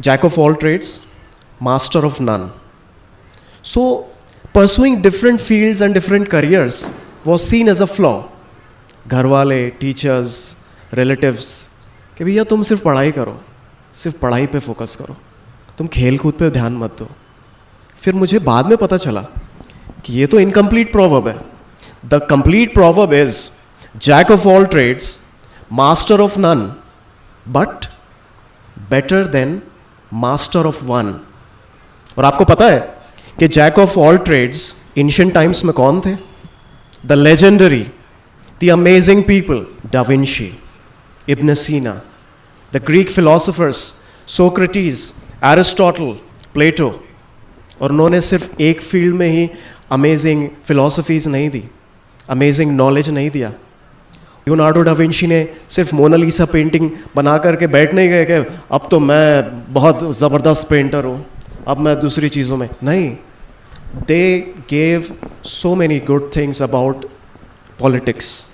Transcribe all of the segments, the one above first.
Jack of all trades, master of none. So, pursuing different fields and different careers was seen as a flaw. घर वाले, teachers, relatives कि भैया तुम सिर्फ पढ़ाई करो, सिर्फ पढ़ाई पे फोकस करो, तुम खेल कूद पे ध्यान मत दो. फिर मुझे बाद में पता चला कि ये तो इनकम्प्लीट प्रोवर्ब है. The complete proverb is jack of all trades, master of none, but better than master of one. और आपको पता है कि jack of all trades ancient times में कौन थे? The legendary, the amazing people, da Vinci, Ibn Sina, the Greek philosophers, Socrates, Aristotle, Plato. और उन्होंने सिर्फ एक फील्ड में ही अमेजिंग फिलोसफीज नहीं दी, अमेजिंग नॉलेज नहीं दिया. लियोनार्डो डा विंची ने सिर्फ मोनालिसा पेंटिंग बना करके बैठ नहीं गए कि अब तो मैं बहुत ज़बरदस्त पेंटर हूँ, अब मैं दूसरी चीज़ों में नहीं. They gave so many good things about politics,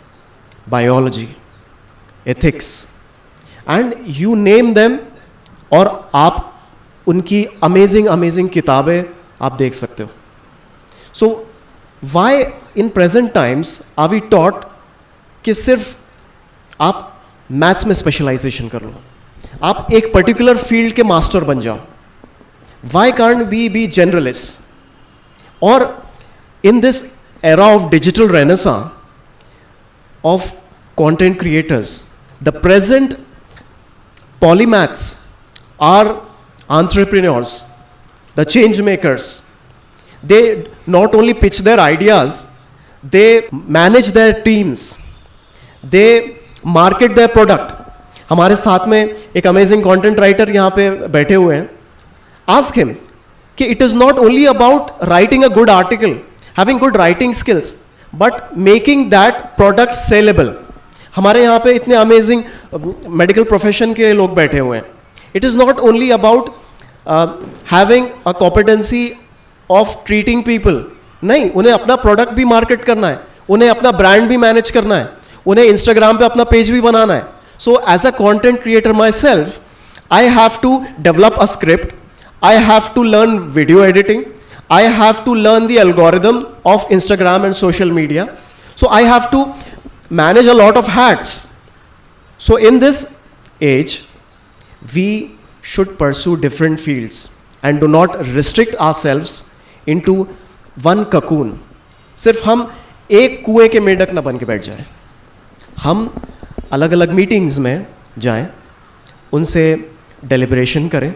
biology, ethics, and you name them. और आप उनकी अमेजिंग किताबें आप देख सकते हो. So why in present times are we taught कि सिर्फ आप मैथ्स में स्पेशलाइजेशन कर लो, आप एक पर्टिकुलर फील्ड के मास्टर बन जाओ. Why can't we be generalist? और in this era of digital renaissance of content creators, the present polymaths are entrepreneurs, the change makers. They not only pitch their ideas, they manage their teams, they market their product. हमारे साथ में एक amazing content writer यहाँ पे बैठे हुए हैं. Ask him कि it is not only about writing a good article, having good writing skills, but making that product saleable. हमारे यहाँ पे इतने अमेजिंग मेडिकल प्रोफेशन के लोग बैठे हुए हैं. It is not only about having a competency of treating people. नहीं, उन्हें अपना प्रोडक्ट भी मार्केट करना है, उन्हें अपना ब्रांड भी मैनेज करना है, उन्हें इंस्टाग्राम पे अपना पेज भी बनाना है. So as a content creator myself, I have to develop a script, I have to learn video editing, I have to learn the algorithm of Instagram and social media. So I have to manage a lot of hats. So in this age, we should pursue different fields and do not restrict ourselves into one cocoon. सिर्फ हम एक कुएं के मेंढक ना बन के बैठ जाएं. हम अलग अलग मीटिंग्स में जाएं, उनसे डेलिब्रेशन करें,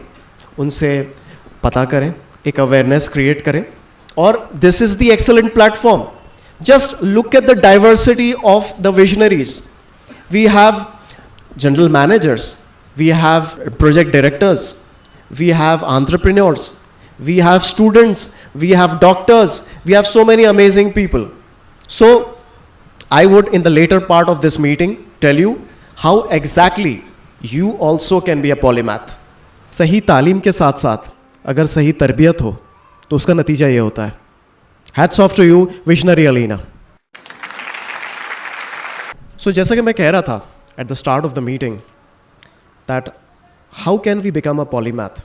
उनसे पता करें, एक अवेयरनेस क्रिएट करें. और this is the excellent platform. Just look at the diversity of the visionaries. We have general managers, we have project directors, we have entrepreneurs, we have students, we have doctors, we have so many amazing people. So I would in the latter part of this meeting tell you how exactly you also can be a polymath. सही तालीम के साथ साथ अगर सही तरबियत हो तो उसका नतीजा ये होता है. Hats off to you visionary Alina. So जैसा कि मैं कह रहा था at the start of the meeting that how can we become a polymath.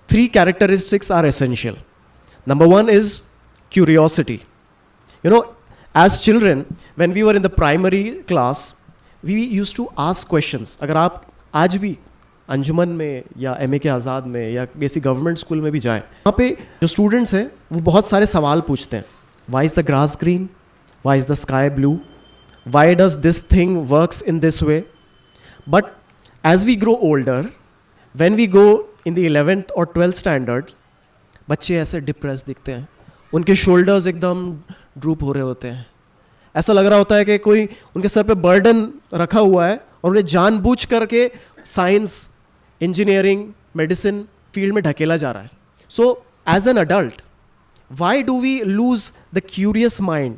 3 characteristics are essential. Number 1 is curiosity. You know, as children when we were in the primary class we used to ask questions. अगर आप आज भी अंजुमन में या MA के आज़ाद में या किसी गवर्नमेंट स्कूल में भी जाएं, वहाँ पे जो स्टूडेंट्स हैं वो बहुत सारे सवाल पूछते हैं. Why is the grass green, why is the sky blue, why does this thing works in this way. But as we grow older, when we go in the 11th और 12th स्टैंडर्ड, बच्चे ऐसे depress दिखते हैं, उनके shoulders एकदम drupe हो रहे होते हैं. ऐसा लग रहा होता है कि कोई उनके सर पे बर्डन रखा हुआ है और उन्हें जानबूझ करके साइंस, इंजीनियरिंग, मेडिसिन फील्ड में ढकेला जा रहा है. So as an adult, why do we lose the curious mind?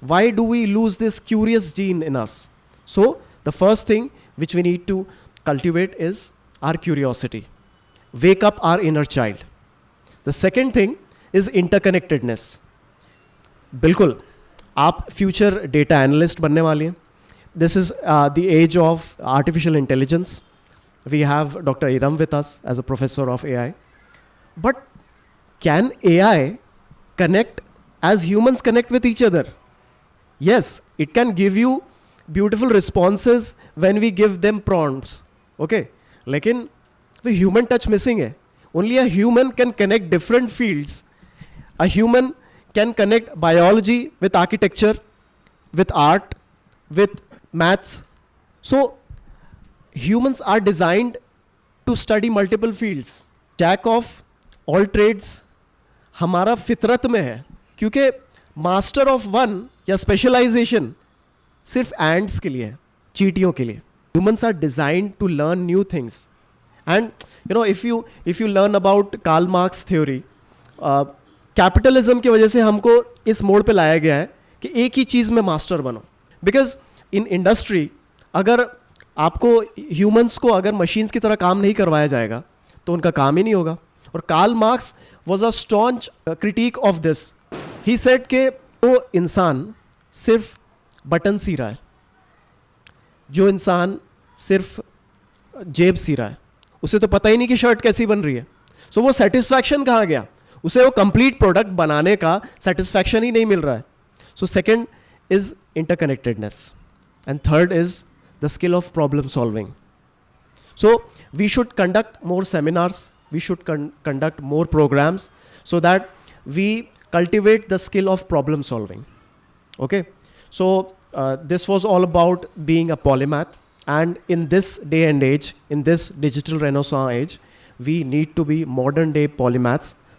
Why do we lose this curious gene in us? So the first thing which we need to cultivate is our curiosity. Wake up our inner child. The second thing is interconnectedness. बिल्कुल, आप future data analyst बनने वाले हैं. This is the age of artificial intelligence. We have Dr. Iram with us as a professor of AI. But can AI connect as humans connect with each other? Yes, it can give you beautiful responses when we give them prompts. Okay, लेकिन वो human touch missing है. Only a human can connect different fields. A human can connect biology with architecture, with art, with maths. So humans are designed to study multiple fields. Jack of all trades हमारा फितरत में है, क्योंकि master of one या specialization सिर्फ ants के लिए है, चींटियों के लिए. Humans are designed to learn new things. And you know, if you learn about Karl Marx theory, capitalism की वजह से हमको इस मोड़ पे लाया गया है कि एक ही चीज़ में मास्टर बनो. बिकॉज इन इंडस्ट्री अगर आपको ह्यूमंस को अगर मशीन्स की तरह काम नहीं करवाया जाएगा तो उनका काम ही नहीं होगा. और Karl Marx was a staunch critic of this. He said के वो इंसान सिर्फ बटन सी रहा है, जो इंसान सिर्फ जेब सी रहा है, उसे तो पता ही नहीं कि शर्ट कैसी बन रही है. सो वो सेटिस्फैक्शन कहाँ गया, उसे वो कंप्लीट प्रोडक्ट बनाने का सेटिस्फैक्शन ही नहीं मिल रहा है. So second is interconnectedness and third is the skill of problem solving. So we should conduct more seminars, we should conduct more programs so that we cultivate the skill of problem solving. Okay, so this was all about being a polymath, and in this day and age, in this digital renaissance age, we need to be modern day polymaths